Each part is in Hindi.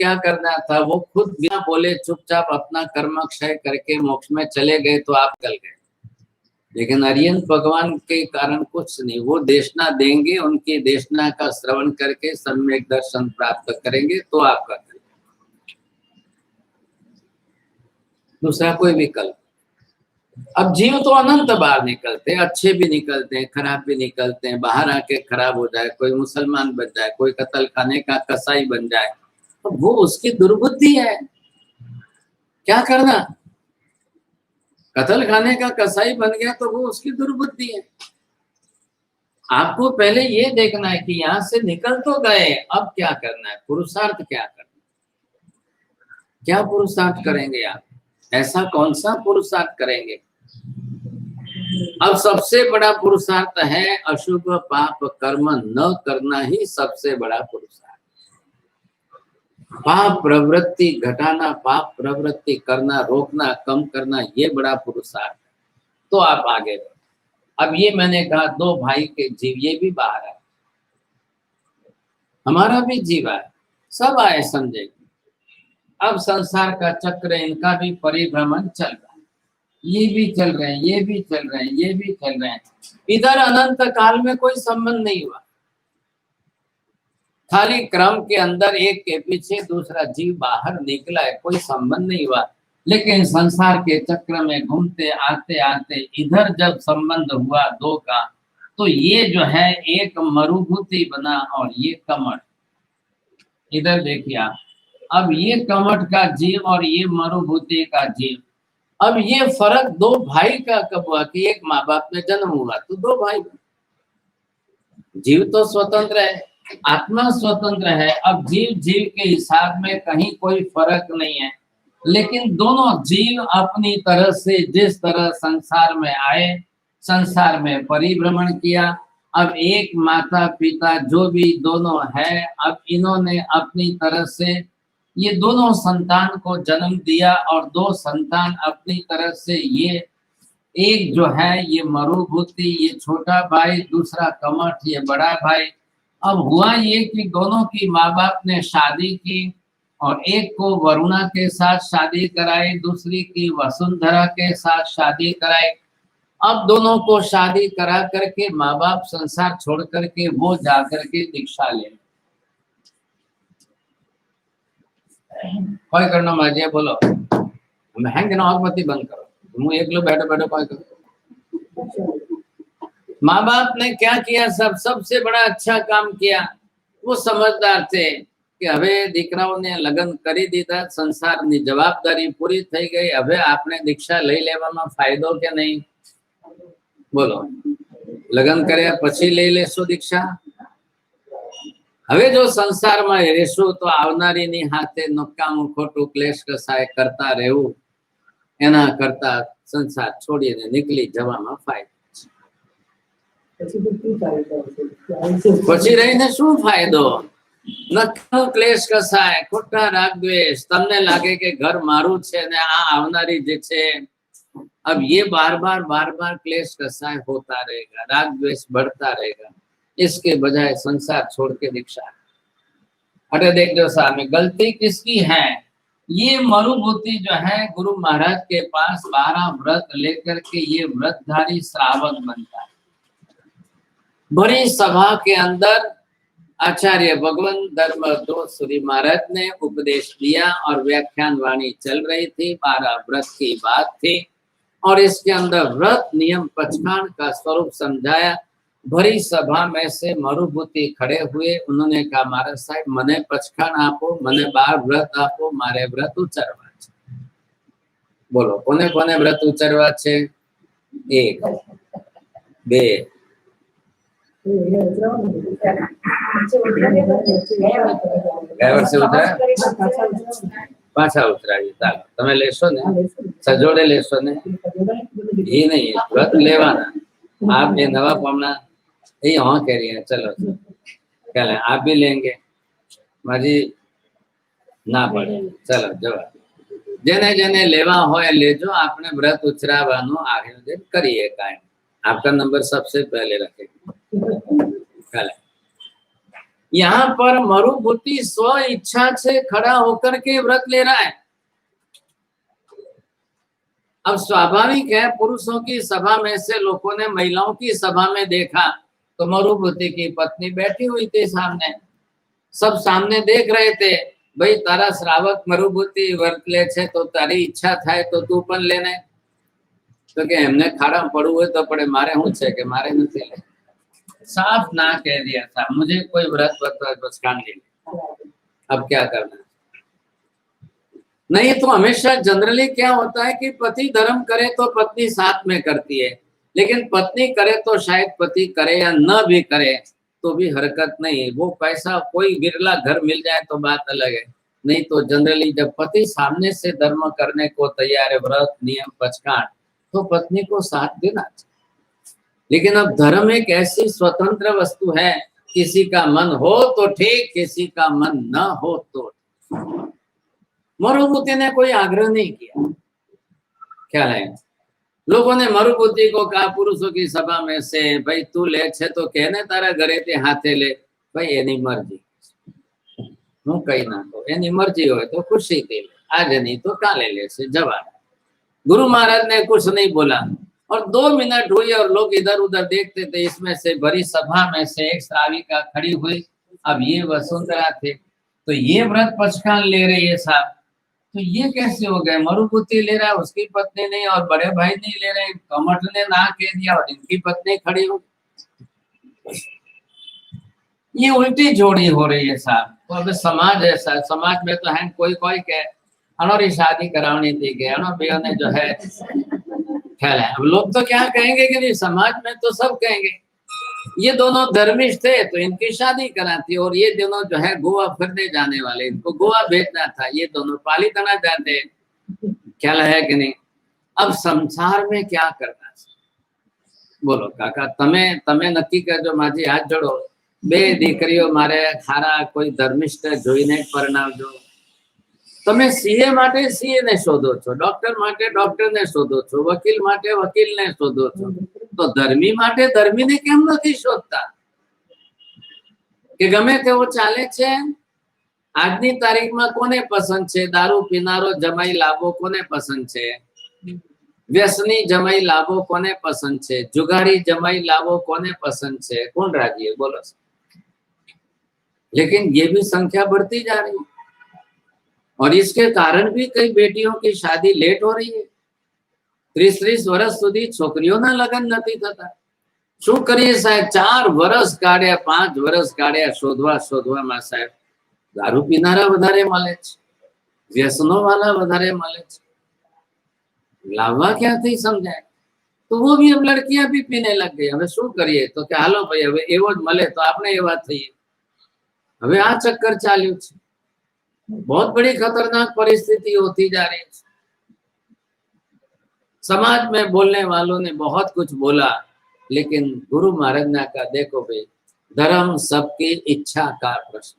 क्या करना था, वो खुद बिना बोले चुपचाप अपना कर्म क्षय करके मोक्ष में चले गए तो आप चल गए। लेकिन अरिहंत भगवान के कारण कुछ नहीं, वो देशना देंगे, उनकी देशना का श्रवण करके सम्यक दर्शन प्राप्त करेंगे तो आपका करेंगे, दूसरा कोई विकल्प। अब जीव तो अनंत बार निकलते हैं, अच्छे भी निकलते हैं, खराब भी निकलते हैं, बाहर आके खराब हो जाए, कोई मुसलमान बन जाए, कोई कत्ल खाने का कसाई बन जाए, तो वो उसकी दुर्बुद्धि है, क्या करना। कत्ल खाने का कसाई बन गया तो वो उसकी दुर्बुद्धि है। आपको पहले ये देखना है कि यहाँ से निकल तो गए, अब क्या करना है, पुरुषार्थ क्या करना, क्या पुरुषार्थ करेंगे आप, ऐसा कौन सा पुरुषार्थ करेंगे। अब सबसे बड़ा पुरुषार्थ है अशुभ पाप कर्म न करना ही सबसे बड़ा पुरुषार्थ। पाप प्रवृत्ति घटाना, पाप प्रवृत्ति करना, रोकना, कम करना, ये बड़ा पुरुषार्थ है, तो आप आगे बढ़ो। अब ये मैंने कहा दो भाई के जीव, ये भी बाहर है, हमारा भी जीव है, सब आए समझे। अब संसार का चक्र इनका भी परिभ्रमण चल रहा है, ये भी चल रहे हैं, ये भी चल रहे हैं, ये भी चल रहे हैं। इधर अनंत काल में कोई संबंध नहीं हुआ, खाली क्रम के अंदर एक के पीछे दूसरा जीव बाहर निकला है, कोई संबंध नहीं हुआ। लेकिन संसार के चक्र में घूमते आते आते इधर जब संबंध हुआ दो का, तो ये जो है एक मरुभूति बना और ये कमठ। इधर देखिए आप, अब ये कमठ का जीव और ये मरुभूति का जीव, अब ये फर्क दो भाई का कब हुआ कि एक माँ बाप में जन्म हुआ तो दो भाई। जीव तो स्वतंत्र है, आत्मा स्वतंत्र है, अब जीव जीव के हिसाब में कहीं कोई फर्क नहीं है, लेकिन दोनों जीव अपनी तरह से जिस तरह संसार में आए, संसार में परिभ्रमण किया। अब एक माता पिता जो भी दोनों है, अब इन्होंने अपनी तरह से ये दोनों संतान को जन्म दिया और दो संतान अपनी तरफ से, ये एक जो है ये मरुभूति, ये छोटा भाई, दूसरा कमठ, ये बड़ा भाई। अब हुआ ये कि दोनों की माँ बाप ने शादी की और एक को वरुणा के साथ शादी कराई, दूसरी की वसुंधरा के साथ शादी कराई। अब दोनों को शादी करा करके माँ बाप संसार छोड़ करके वो जा करके दीक्षा ले। कोई करना माजिए बोलो, मैं हैंग ना और मती बंद करो, तुम एक लोग बैठो बैठो कोई करो। माँ बाप ने क्या किया, सबसे बड़ा अच्छा काम किया। वो समझदार थे कि હવે દીકરાઓને લગ્ન કરી દીધા, સંસારની જવાબદારી પૂરી થઈ ગઈ, હવે આપણે દીક્ષા લઈ લેવામાં ફાયદો કે નહીં બોલો, લગ્ન કર્યા પછી લઈ લેશો દીક્ષા। હવે જો સંસારમાં રહેશો તો આવનારીની હાથે નકામું ખોટું ક્લેશ કસાય કરતા રહેવું, એના કરતા સંસાર છોડીને નીકળી જવામાં ફાયદો છે। પછી રહીને શું ફાયદો, નકામું ક્લેશ કસાય, ખોટા રાગ દ્વેષ, તમને લાગે કે ઘર મારું છે ને આ આવનારી જે છે, अब ये बार बार क्लेश कसाय होता रहेगा, राग द्वेष बढ़ता रहेगा, इसके बजाय संसार छोड़ के दीक्षा। अरे देख जो सामने गलती किसकी है, ये मरुभूति जो है गुरु महाराज के पास 12 व्रत लेकर के ये व्रतधारी श्रावक बनता है। बड़ी सभा के अंदर आचार्य भगवान धर्मदोष सूरी महाराज ने उपदेश दिया और व्याख्यान वाणी चल रही थी, 12 व्रत की बात थी और इसके अंदर व्रत नियम पचखान का स्वरूप समझाया। भरी सभा में से मरुभूति खड़े हुए, उन्होंने कहा महाराज साहब मने पचखान आपो, मने 12 व्रत आपो, मारे व्रत उचरवा छे। बोलो कोने कोने व्रत उचरवा छे? 1 2 ગયા વર્ષે ઉતર્યા, પાછા ઉતરાવી, ચાલો તમે લેશો ને, સજોડે લેશો ને, એ નહીં વ્રત લેવાના। आप ये नवा पामना ये हाँ कह रही है, चलो क्या ले आप भी लेंगे, माजी ना पड़े, चलो जवाब जेने जेने लेवा होय लेजो, आपने व्रत उचरावानो आयोजन करिए कायम, आपका नंबर सबसे पहले रखेगा। यहाँ पर मरुभूति स्व इच्छा से खड़ा होकर के व्रत ले रहा है। अब स्वाभाविक है, पुरुषों की सभा में से लोगों ने महिलाओं की सभा में देखा तो मरुभूति की पत्नी बैठी हुई थी सामने, सब सामने देख रहे थे। भाई तारा श्रावक मरुभूति व्रत ले छे तो तारी इच्छा थाय तो तू पण लेने। तो के हमने खाड़ा पड़ू हुए तो पड़े, मारे हूँ छे के मारे नहीं ले। साफ ना कह दिया था, मुझे कोई व्रत बस काम नहीं। अब क्या करना? नहीं तो हमेशा जनरली क्या होता है कि पति धर्म करे तो पत्नी साथ में करती है, लेकिन पत्नी करे तो शायद पति करे या न भी करे तो भी हरकत नहीं। वो पैसा कोई बिरला घर मिल जाए तो बात अलग है, नहीं तो जनरली जब पति सामने से धर्म करने को तैयार है, व्रत नियम पचकाट, तो पत्नी को साथ देना चाहिए। लेकिन अब धर्म एक ऐसी स्वतंत्र वस्तु है, किसी का मन हो तो ठीक, किसी का मन न हो तो। मरुभूति ने कोई आग्रह नहीं किया। क्या है, लोगों ने मरुभूति को कहा पुरुषों की सभा में से, भाई तू ले छे तो कहने तारा घरे ते हाथे ले, भाई एनी मर्जी, हूँ कही ना तो एनी मर्जी हो तो खुशी थी, आज नहीं तो काले ले से जवाब। गुरु महाराज ने कुछ नहीं बोला और 2 मिनट हुई और लोग इधर उधर देखते थे। इसमें से भरी सभा में से एक श्राविका खड़ी हुई। अब ये वसुंधरा थे, तो ये व्रत पचकान ले रही है साहब, तो ये कैसे हो गए? मरुभूति ले रहा है, उसकी पत्नी नहीं, और बड़े भाई नहीं ले रहे, कमठ ने ना कह दिया और इनकी पत्नी खड़ी हो। ये उल्टी जोड़ी हो रही है साहब। तो अब समाज ऐसा, समाज में तो है कोई कोई कहे अनोरी शादी करानी थी के अनो भैया ने जो है ख्याल है। अब लोग तो क्या कहेंगे कि नहीं, समाज में तो सब कहेंगे ये दोनों धर्मिष्ठ थे तो इनकी शादी कराती, और ये दोनों जो है गोवा फिरने जाने वाले, इनको गोवा भेजना था, ये दोनों पालीताना जाते, ख्याल है कि नहीं। अब संसार में क्या करना बोलो काका, तमे तमे नक्की करजो, माझी हाथ जोड़ो, बे दीकरीओ मारे खारा कोई धर्मिष्ठ जोईने परणावजो। તમે સીએ માટે સીએ ને શોધો છો, ડોક્ટર માટે ડોક્ટર ને શોધો છો, વકીલ માટે વકીલ ને શોધો છો, તો ધર્મી માટે ધર્મીને કેમ નથી શોધતા? કે ગમે તેવો ચાલે છે। આજની તારીખમાં કોને પસંદ છે? દારૂ પીનારો જમાઈ લાવો કોને પસંદ છે? વ્યસની જમાઈ લાવો કોને પસંદ છે? જુગારી જમાઈ લાવો કોને પસંદ છે? કોણ રાજી है बोलो। लेकिन ये भी संख्या बढ़ती जा रही है और इसके कारण भी कई बेटियों की शादी लेट हो रही है। 30-30 વર્ષ સુધી છોકરીઓના લગ્ન નથી થતા। શું કરીએ સાહેબ? 4 વર્ષ કાઢ્યા, 5 વર્ષ કાઢ્યા શોધવામાં સાહેબ। દારૂ પીનારા વધારે મળે છે, વ્યસનો વાળા વધારે મળે છે, લાવવા ક્યાંથી સમજાય? તો वो भी अब लड़कियां भी पीने लग गई। હવે શું કરીએ? તો કે હાલો ભાઈ હવે એવો જ મળે તો આપણે એવા થઈએ। હવે આ ચક્કર ચાલ્યું છે। बहुत बड़ी खतरनाक परिस्थिति होती जा रही है। समाज में बोलने वालों ने बहुत कुछ बोला, लेकिन गुरु महाराज ने कहा देखो भाई, धर्म सबकी इच्छा का प्रश्न,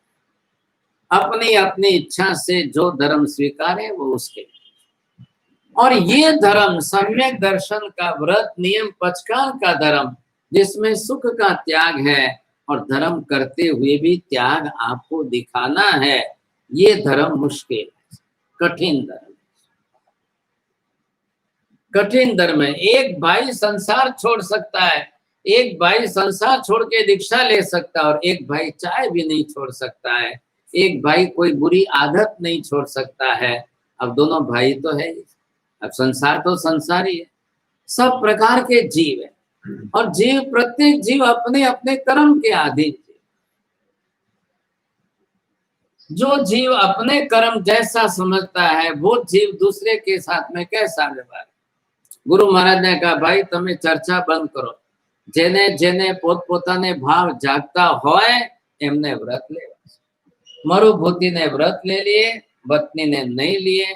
अपनी अपनी इच्छा से जो धर्म स्वीकारे वो उसके। और ये धर्म सम्यक दर्शन का व्रत नियम पचकान का धर्म, जिसमें सुख का त्याग है और धर्म करते हुए भी त्याग आपको दिखाना है, ये धर्म मुश्किल, कठिन धर्म, कठिन धर्म है। एक भाई संसार छोड़ सकता है, एक भाई संसार छोड़ के दीक्षा ले सकता है, और एक भाई चाय भी नहीं छोड़ सकता है, एक भाई कोई बुरी आदत नहीं छोड़ सकता है। अब दोनों भाई तो है, अब संसार तो संसार ही है, सब प्रकार के जीव है, और जीव प्रत्येक जीव अपने अपने कर्म के अधीन। जो जीव अपने कर्म जैसा समझता है वो जीव दूसरे के साथ में कैसा व्यवहार। गुरु महाराज ने कहा भाई तमे चर्चा बंद करो, जेने जेने पोतपोताने भाव जागता होय एमने व्रत ले। मरुभूति ने व्रत ले लिए, पत्नी ने नहीं लिए,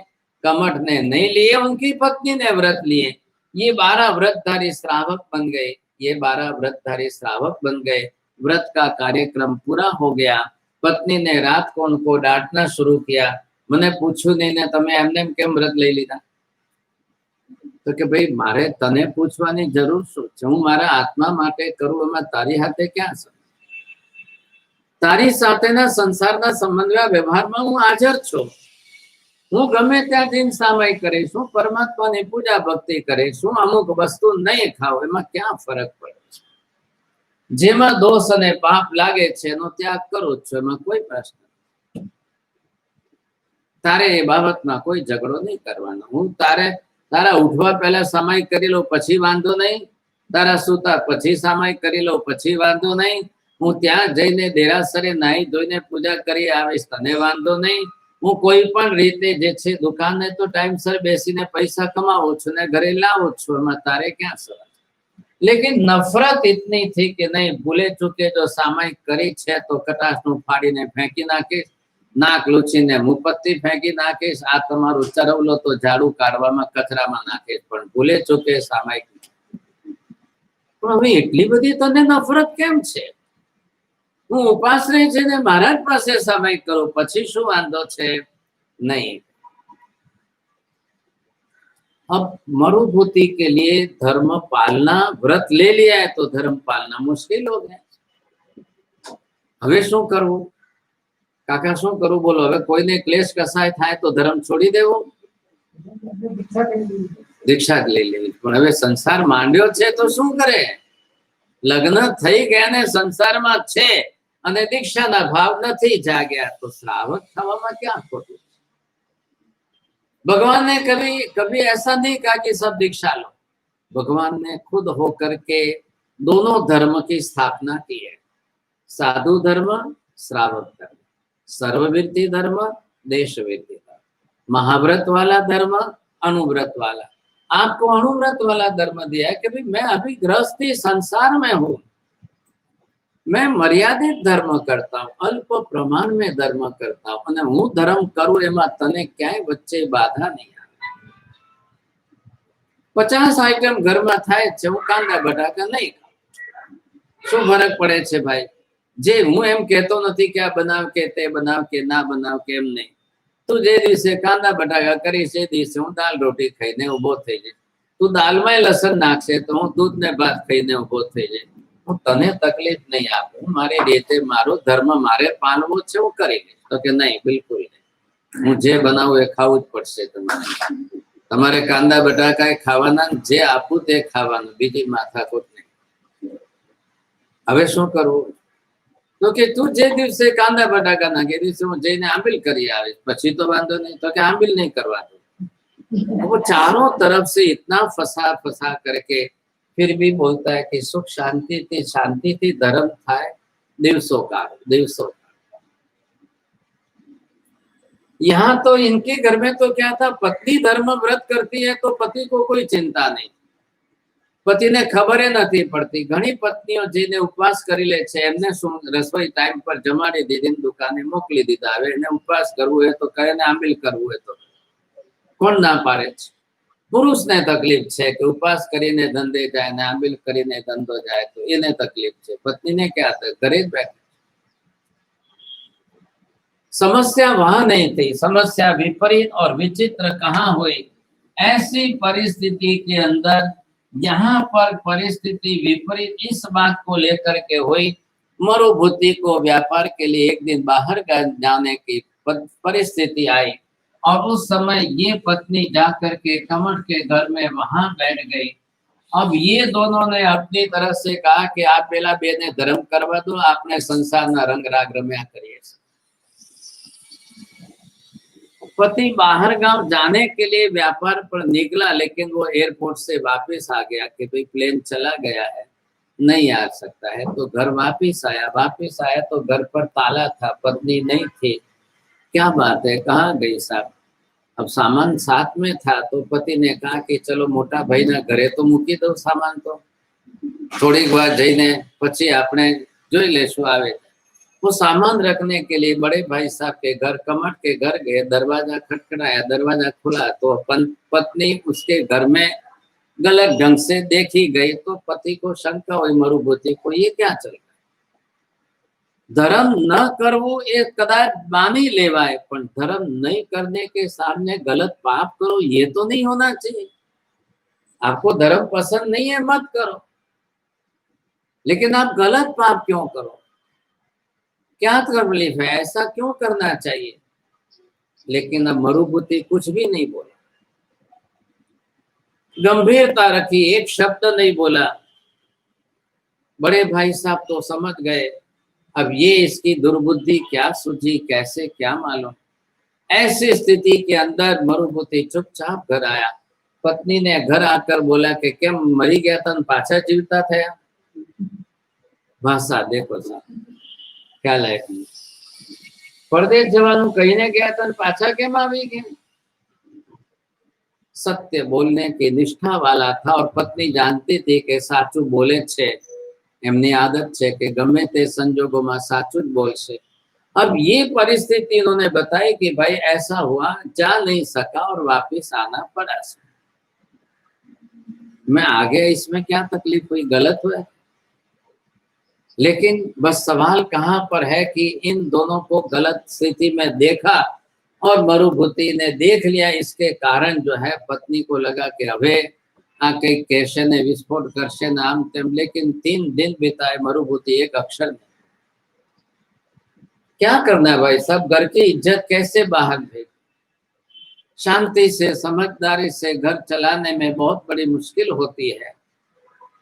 कमठ ने नहीं लिए, उनकी पत्नी ने व्रत लिए। ये 12 व्रतधारी श्रावक बन गए, ये 12 व्रतधारी श्रावक बन गए। व्रत का कार्यक्रम पूरा हो गया। पत्नी ने रात को उनको डांटना शुरू किया, मैंने पूछू नहीं ने तमे एमने केम व्रत लई लीधा। तो कि भाई मारे तने पूछवानी जरूर शू छे, हूँ मारा आत्मा माटे करूँ, एमां तारी हाथे क्या छे? તારી સાથેના સંસારના સંબંધમાં વ્યવહારમાં હું હાજર છું. હું ગમે ત્યાં દિન સામાયિક કરીશ, હું પરમાત્માની પૂજા ભક્તિ કરીશ, હું અમુક વસ્તુ નહીં ખાવ, એમાં ક્યાં ફરક પડે છે? જેમાં દોષ અને પાપ લાગે છે એનો ત્યાગ કરું છું, એમાં કોઈ પ્રશ્ન નથી. તારે એ બાબતમાં કોઈ ઝઘડો નહીં કરવાનો. હું તારા ઉઠવા પહેલા સામાયિક કરી લો પછી વાંધો નહીં, તારા સુતા પછી સામાયિક કરી લો પછી વાંધો નહીં, હું ત્યાં જઈને દેરાસરે નાહી ધોઈને પૂજા કરી આવીશ તને વાંધો નહીં, હું કોઈ પણ રીતે જે છે દુકાને તો ટાઈમસર બેસીને પૈસા કમાવું છું ને ઘરે લાવું છું, એમાં તારે ક્યાં સવાલ? लेकिन नफरत इतनी थी कि नहीं, भूले चुके जो सामायिक करी છે તો કટાશનું ફાડીને ફેંકી નાખીશ, નાક લૂછીને મુપત્તી ફેંકી નાખીશ, આ તમારું ચરવલો તો ઝાડુ કાઢવામાં કચરામાં નાખીશ, પણ ભૂલે ચુકે સામાયિક. પણ હવે એટલી બધી તને નફરત કેમ છે? હું ઉપાસ રહી છે ને મહારાજ પાસે સામાયિક કરું પછી શું વાંધો છે? नहीं. अब मरुभूति के लिए धर्म पालना, व्रत ले लिया है तो धर्म पालना मुश्किल हो गया. હવે શું કરવું કાકા, શું કરવું બોલો? હવે કોઈને ક્લેશ કસાય થાય તો ધર્મ છોડી દેવો, દીક્ષા લઈ લેવી. પણ હવે સંસાર માંડ્યો છે તો શું કરે? લગ્ન થઈ ગયા ને સંસારમાં છે અને દીક્ષાના ભાવ નથી જાગ્યા તો શ્રાવક થવામાં ક્યાં ખોટું? भगवान ने कभी ऐसा नहीं कहा कि सब दीक्षा लो. भगवान ने खुद होकर के दोनों धर्म की स्थापना की है, साधु धर्म, श्रावक धर्म, सर्ववृत्ति धर्म, देशवृत्ति धर्म, महाव्रत वाला धर्म, अनुव्रत वाला. आपको अनुव्रत वाला धर्म दिया है कि भाई मैं अभी गृहस्थी संसार में हूं, मैं मर्यादित धर्म करता हूं, अल्प प्रमाण में धर्म करता हूं, અને હું ધર્મ કરું એમાં તને ક્યાંય વચ્ચે બાધા નહીં આવે. 50 આઈટમ ઘરમાં થાય છે, હું કાંદા બટાકા નહીં ખાઉં, શું ફરક પડે છે ભાઈ? જે હું એમ કહેતો નથી કે આ બનાવ કે તે બનાવ કે ના બનાવ કે એમ નહીં. તું જે દિવસે કાંદા બટાકા કરીશ એ દિવસે હું દાલ રોટી ખાઈને ઉભો થઈ જઈશ. તું દાલમાં લસણ નાખશે તો હું દૂધ ને ભાત ખાઈને ઉભો થઈ જઈશ. હું તને તકલીફ નહીં આપું, મારી રીતે મારો ધર્મ મારે પાલવો છે, હું કરી લઈશ. તો કે નહીં, બિલકુલ નહીં, હું જે બનાવું એ ખાવું જ પડશે તમારે. તમારે કાંદા બટાકા ખાવાના, જે આપું તે ખાવાનું, બીજી માથાકૂટ નહીં. હવે શું કરવું? તો કે તું જે દિવસે કાંદા બટાકા નાખે એ દિવસે હું જઈને આંબીલ કરી આવીશ, પછી તો વાંધો નહીં. તો કે આંબીલ નહીં કરવાનું. वो चारों तरफ से इतना फंसा करके फिर भी बोलता है कि सुख शांति थी धर्म था दिवसों का. यहाँ तो इनके घर में तो क्या था, पत्नी धर्म व्रत करती है तो पति को कोई चिंता नहीं, पति ने खबर नहीं पड़ती. घनी पत्नियों जेने उपवास करी ले छे एमने शुं रसोई टाइम पर जमाड़ी दीधी, दुकाने मोकली दीधा. हवे एने उपवास करवो है तो कहे ने आंबील करवो है तो कोण ना पाड़े छे? पुरुष ने तकलीफ है कि उपवास करीने धंधे जाए ने आंबील करीने धंधो जाए तो एने तकलीफ है. पत्नी ने क्या था, घरे ज बैठे. समस्या वहां नहीं थी, समस्या विपरीत और विचित्र कहाँ हुई? ऐसी परिस्थिति के अंदर यहाँ पर परिस्थिति विपरीत इस बात को लेकर के हुई, मरुभूति को व्यापार के लिए एक दिन बाहर जाने की परिस्थिति आई और उस समय ये पत्नी जाकर के कमर के घर में वहां बैठ गई. अब ये दोनों ने अपनी तरफ से कहा कि आप पहला बेने धर्म करवा दो, आपने संसार ना रंग राग रम्या करिए. पति बाहर गांव जाने के लिए व्यापार पर निकला, लेकिन वो एयरपोर्ट से वापस आ गया कि भाई प्लेन चला गया है, नहीं आ सकता है. तो घर वापस आया तो घर पर ताला था, पत्नी नहीं थी. क्या बात है, कहाँ गई साहब? अब सामान साथ में था तो पति ने कहा कि चलो मोटा भाई ना घरे तो मूकी दो सामान, तो थोड़ी बार जईने पछी आपने जोई लेशुं आवे. वो सामान रखने के लिए बड़े भाई साहब के घर, कमट के घर गए. दरवाजा खटखटाया, दरवाजा खुला तो पत्नी उसके घर में गलत ढंग से देखी गई. तो पति को शंका हुई, मरुभूति को ये क्या चल रहा है? धर्म न करवो ये कदाच मानी लेवाय, पण धर्म नहीं करने के सामने गलत पाप करो ये तो नहीं होना चाहिए. आपको धर्म पसंद नहीं है, मत करो, लेकिन आप गलत पाप क्यों करो? क्या तकलीफ है, ऐसा क्यों करना चाहिए? लेकिन अब मरुभूति कुछ भी नहीं बोला, गंभीरता रखी, एक शब्द नहीं बोला। बड़े भाई साहब तो समझ गए, अब ये इसकी दुर्बुद्धि क्या सूझी, कैसे क्या मालूम। ऐसी स्थिति के अंदर मरुभूति चुपचाप घर आया। पत्नी ने घर आकर बोला कि क्या मरी गया था पाछा जीवता था? भाषा देखो साहब क्या लायक नहीं। परदेश जवानों कहीने गया था पाछा केम આવી गया? सत्य बोलने की निष्ठा वाला था और पत्नी जानती थी कि साचू बोले छे, एमनी आदत छे कि गमे ते संजोगों में साचू ज बोलशे। अब ये परिस्थिति इन्होंने बताई कि भाई ऐसा हुआ, जा नहीं सका और वापिस आना पड़ा। मैं आगे इसमें क्या तकलीफ हुई, गलत हुआ? लेकिन बस सवाल कहाँ पर है कि इन दोनों को गलत स्थिति में देखा और मरुभूति ने देख लिया। इसके कारण जो है पत्नी को लगा कि अबे कई कैसे ने विस्फोट करशे नाम तेम, लेकिन 3 दिन बिताए मरुभूति एक अक्षर में। क्या करना है भाई साहब, घर की इज्जत कैसे बाहर भेज? शांति से समझदारी से घर चलाने में बहुत बड़ी मुश्किल होती है,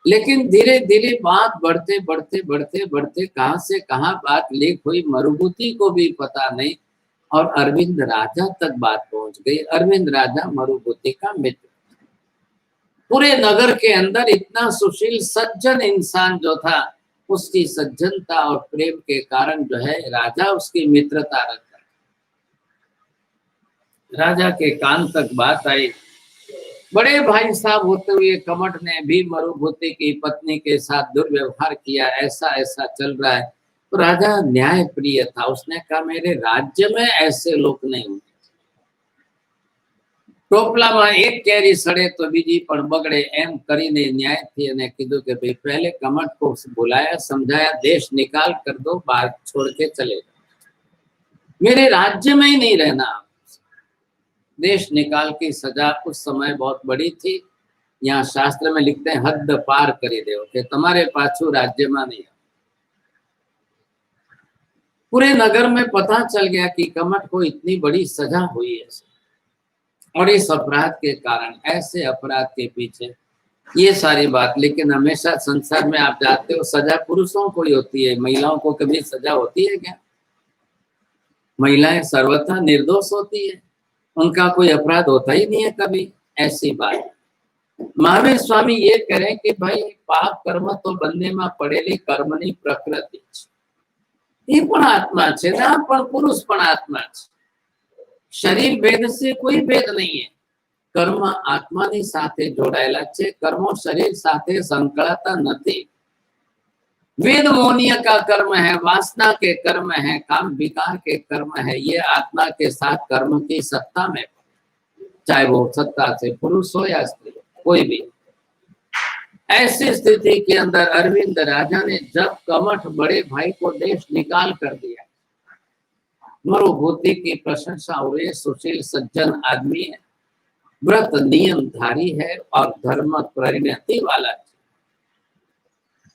लेकिन धीरे धीरे बात बढ़ते बढ़ते बढ़ते बढ़ते कहां से कहां बात लीक हुई मरुभूति को भी पता नहीं, और अरविंद राजा तक बात पहुंच गई। अरविंद राजा मरुभूति का मित्र, पूरे नगर के अंदर इतना सुशील सज्जन इंसान जो था, उसकी सज्जनता और प्रेम के कारण जो है राजा उसकी मित्रता रखता। राजा के कान तक बात आई। बड़े भाई साहब होते हुए कमठ ने भी मरुभूति की पत्नी के साथ दुर्व्यवहार किया, ऐसा ऐसा चल रहा है। तो राजा न्याय प्रिय था, उसने कहा मेरे राज्य में ऐसे लोग नहीं होते। ટોપલામાં એક કેરી સડે તો બીજી પણ બગડે એમ કરીને ન્યાયથી એને કીધું કે ભાઈ पहले कमठ को बुलाया, समझाया, देश निकाल कर दो, बाहर छोड़ के चले जाओ, मेरे राज्य में ही नहीं रहना। देश निकाल की सजा उस समय बहुत बड़ी थी। यहाँ शास्त्र में लिखते हैं हद पार करी देव के तुम्हारे पाछू राज्य में नहीं। पूरे नगर में पता चल गया कि कमठ को इतनी बड़ी सजा हुई है, और इस अपराध के कारण, ऐसे अपराध के पीछे ये सारी बात। लेकिन हमेशा संसार में आप जाते हो सजा पुरुषों को ही होती है, महिलाओं को कभी सजा होती है क्या? महिलाएं सर्वथा निर्दोष होती है, उनका कोई अपराध होता ही नहीं है कभी। ऐसी बात महावीर स्वामी ये करें कि भाई पाप कर्म तो बंदे में पड़ेली कर्मनी प्रकृति ये पण आत्मा छे ने आ पण पुरुष पण आत्मा छे। शरीर भेद से कोई भेद नहीं है, कर्म आत्मानी साथे जोड़ाયેલા છે, कर्मो शरीर साथे संकળાતા નથી। वेद मोनिय का कर्म है, वासना के कर्म है, काम विकार के कर्म है, ये आत्मा के साथ कर्म की सत्ता में, चाहे वो सत्ता से पुरुष हो या स्त्री, कोई भी। ऐसी स्थिति के अंदर अरविंद राजा ने जब कमठ बड़े भाई को देश निकाल कर दिया, मरुभूति की प्रशंसा हो रही, सुशील सज्जन आदमी है, व्रत नियम धारी है और धर्म परिणति वाला है।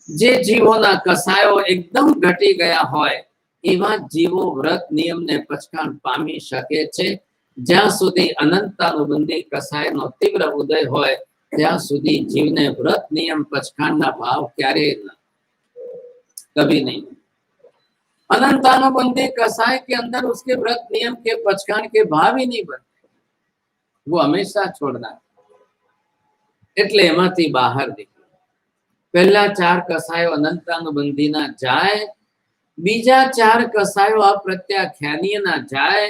जे जीवोना कसायो एकदम घटी गया होय एवा जीवो व्रत नियम ने पचकाण पामी शके छे। ज्यां सुधी अनंतानुबंधी कसायनो तीव्र उदय होय ત્યાં સુધી જીવને વ્રત નિયમ પચખાણના ભાવ ક્યારેય ન, कभी नहीं। अनंतानुबंधी कसाय के अंदर उसके व्रत नियम के पचखाण के भाव ही नहीं बनते, वो हमेशा छोड़ना। એટલે એમાંથી બહાર નીકળો। પહેલા 4 કસાયો અનંતાનુબંધીના જાય, બીજા 4 કસાયો અપ્રત્યાખ્યાનીયના જાય,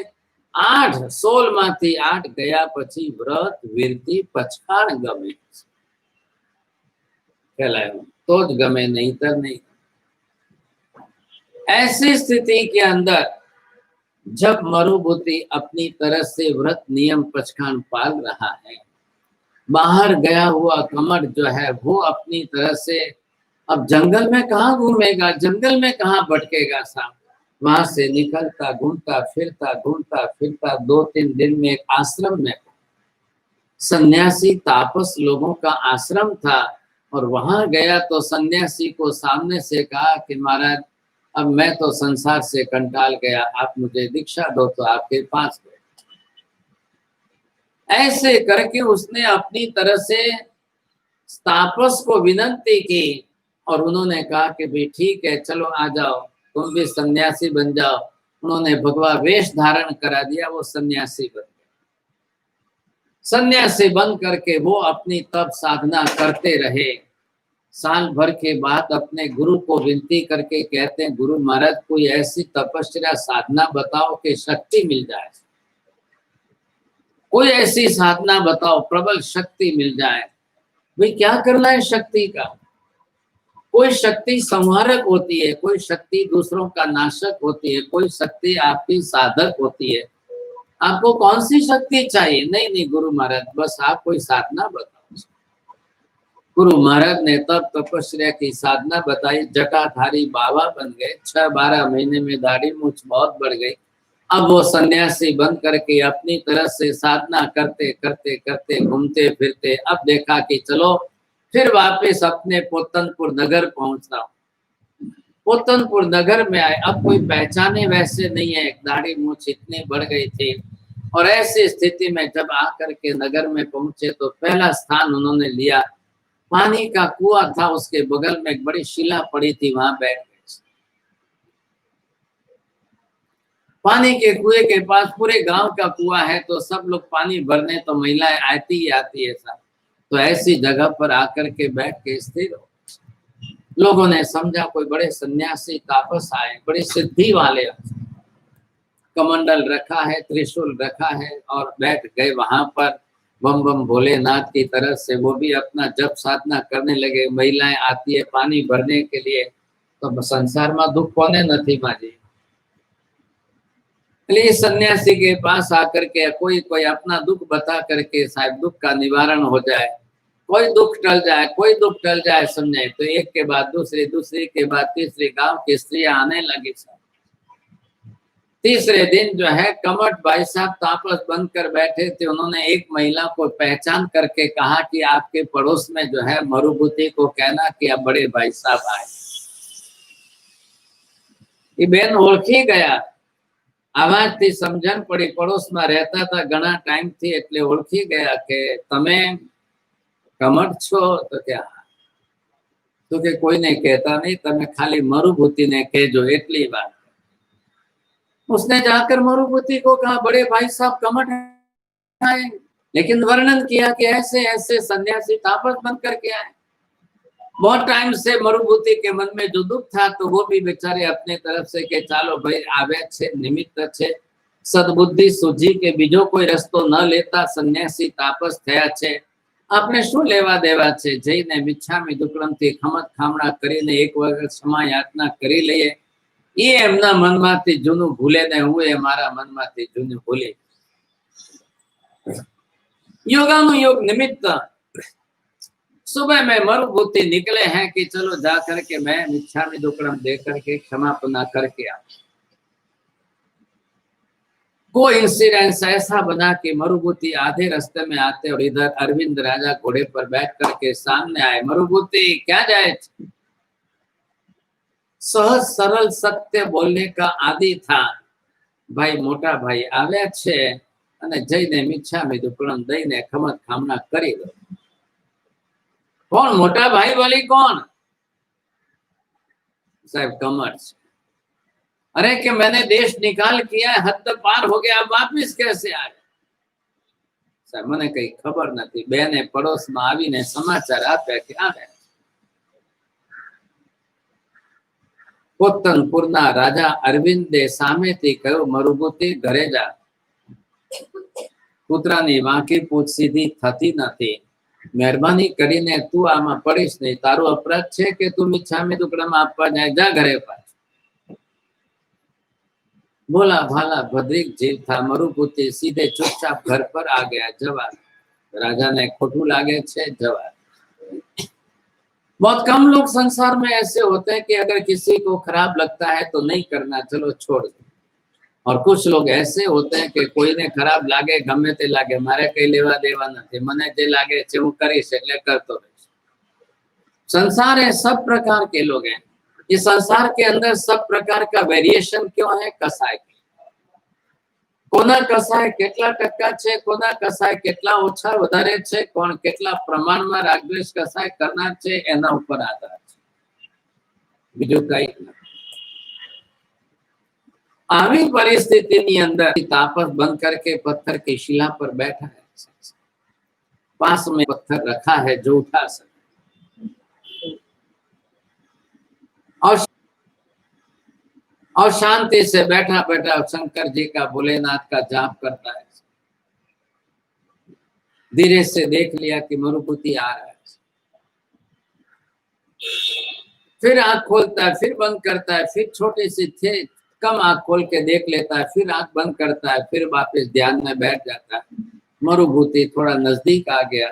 8 16 माथी 8 गया पछी व्रत वीरती पचखाण गमे कहलायो, तो ज गमे, नहीं तो नहीं। ऐसी स्थिति के अंदर जब मरुभूति अपनी तरह से व्रत नियम पचखाण पाल रहा है, बाहर गया हुआ कमठ जो है वो अपनी तरह से अब जंगल में कहाँ घूमेगा, जंगल में कहाँ भटकेगा साहब। वहां से निकलता घूमता फिरता 2-3 दिन में एक आश्रम में, सन्यासी तापस लोगों का आश्रम था, और वहां गया तो सन्यासी को सामने से कहा कि महाराज अब मैं तो संसार से कंटाल गया, आप मुझे दीक्षा दो तो आपके पास गए। ऐसे करके उसने अपनी तरह से तापस को विनती की और उन्होंने कहा कि भाई ठीक है, चलो आ जाओ, तुम भी सन्यासी बन जाओ। उन्होंने भगवा वेश धारण करा दिया, वो सन्यासी बन गए। सन्यासी बन करके वो अपनी तप साधना करते रहे। साल भर के बाद अपने गुरु को विनती करके कहते हैं, गुरु महाराज कोई ऐसी तपस्या साधना बताओ कि शक्ति मिल जाए, कोई ऐसी साधना बताओ प्रबल शक्ति मिल जाए। भाई क्या करना है शक्ति का? कोई शक्ति संहारक होती है, कोई शक्ति दूसरों का नाशक होती है, कोई शक्ति आपकी साधक होती है। आपको कौन सी शक्ति चाहिए? नहीं नहीं गुरु महाराज, बस आप कोई साधना बताओ। गुरु महाराज ने तब तपस्या की साधना बताई, जटाधारी बाबा बन गए। 6-12 महीने में दाढ़ी मूछ बहुत बढ़ गई। अब वो सन्यासी बन करके अपनी तरह से साधना करते करते करते घूमते फिरते अब देखा कि चलो फिर वापस अपने पोतनपुर नगर पहुंच रहा हूँ। पोतनपुर नगर में आए, अब कोई पहचाने वैसे नहीं है, दाढ़ी मूछ इतनी बढ़ गई थी। और ऐसी स्थिति में जब आकर के नगर में पहुंचे तो पहला स्थान उन्होंने लिया, पानी का कुआं था, उसके बगल में एक बड़ी शिला पड़ी थी, वहां बैठ गए। पानी के कुएं के पास पूरे गांव का कुआं है, तो सब लोग पानी भरने तो महिलाएं आती ही आती है सब। तो ऐसी जगह पर आकर के बैठ के स्थिर हो। लोगों ने समझा कोई बड़े सन्यासी तापस आए, बड़ी सिद्धि वाले, कमंडल रखा है, त्रिशूल रखा है और बैठ गए वहां पर बम बम भोलेनाथ की तरह से। वो भी अपना जप साधना करने लगे। महिलाएं आती है पानी भरने के लिए, तो संसार में दुख कोने नहीं माजी। इसलिए सन्यासी के पास आकर के कोई कोई अपना दुख बता करके शायद दुख का निवारण हो जाए, कोई दुख टल जाए, कोई दुख टल जाए समझे। तो एक के बाद दूसरी, दूसरी के बाद तीसरी गांव की स्त्रियां आने लगी। तीसरे दिन जो है कमट भाई साहब तापस बनकर बैठे थे। उन्होंने एक महिला को पहचान करके कहा कि आपके पड़ोस में जो है मरुभूति को कहना कि अब बड़े भाई साहब आए। ये बेन ओळखी गया, आवाज थी समझन पड़ी, पड़ोस में रहता था घना टाइम थी એટલે ઓળખી ગયા કે તમે કમટ છો? તો કે તો કે કોઈને કહેતા નહીં, તમે ખાલી મરુભૂતિને કહેજો એટલી વાત। उसने जाकर मरुभूति को कहा बड़े भाई साहब कमट आए, लेकिन वर्णन किया कि ऐसे ऐसे सन्यासी तापस बन करके आए। बहुत टाइम से मरुभूति के मन में जो दुख था, तो वो भी बेचारे अपने तरफ से के चालो भाई आवे छे, निमित्त छे, सद्बुद्धि सूझी के बीजो कोई रस्तो न लेता सन्यासी तापस थया छे, आपने शू लेवा देवा छे। जईने मिच्छामी दुक्कड़मथी खमत खामणा करीने एक वखत क्षमा याचना करी लईए। ये एमना मनमांथी जूनू भूले ने हुए मारा मनमांथी जूनू भूले। योगानुयोग निमित्त सुबह में मरुभूति निकले हैं कि चलो जा करके मैं मिच्छामी दुक्कड़म दे करके क्षमापना करके आ। कोई इंसिडेंस ऐसा बना कि मरुभूति आधे रास्ते में आते और इधर अरविंद राजा घोड़े पर बैठ करके सामने आए। मरुभूति क्या जाए, सहज सरल सत्य बोलने का आदि था। भाई मोटा भाई आव्या छे अने जईने मिच्छामी दुक्कड़म दईने खमत खामना करी दो। कौन मोटा भाई वाली कौन? साहब कमट। अरे कि मैंने देश निकाल किया, हद पार हो गया, अब वापिस कैसे आए? साहब मने कई खबर नहीं। बेने पड़ोस में आवीने समाचार आप्या कि आवे। पोतनपुरना राजा अरविंदे सामेथी कह्युं मरुभूति घरे जा, कूतरानी वांकी पूछ सीधी थती नथी, मेहरबानी करीने तू आमा पड़ीश नहीं, तारो अपराध छे के तू मिच्छामी दुक्कड़म आपवा जाए, जा घरे पाछ। बोला भाला भद्रिक जीव था, मरुभूति सीधे चुपचाप घर पर आ गया। जवाब राजा ने खोटू लागे छे, जवाब। बहुत कम लोग संसार में ऐसे होते हैं कि अगर किसी को खराब लगता है तो नहीं करना, चलो छोड़ दो। और कुछ लोग ऐसे होते हैं कि कोई ने खराब लागे गमे ते लागे, मारे कई लेवा देवा नहीं, मने जे लागे छे हूँ करीश एटले करतो रहीश। संसार है सब प्रकार के लोग हैं। ये संसार के अंदर सब प्रकार का वेरिएशन क्यों है? कसाय के कोना कसाय કેટલા ટકા છે, કોના કસાય કેટલા ઓછા વધારે છે, કોણ કેટલા પ્રમાણમાં રાગદ્વેષ કસાય કરનાર છે એના ઉપર આધાર છે, બીજું કઈ નથી. આવી પરિસ્થિતિની અંદર तापस बंद करके पत्थर की शिला पर बैठा है, पास में पत्थर रखा है जो उठा सके और शांति से बैठा बैठा शंकर जी का भोलेनाथ का जाप करता है. धीरे से देख लिया कि मरुभूति आ रहा है, फिर आंख खोलता है, फिर बंद करता है, फिर छोटी सी थे कम आंख खोल के देख लेता है, फिर आंख बंद करता है, फिर वापस ध्यान में बैठ जाता है. मरुभूति थोड़ा नजदीक आ गया.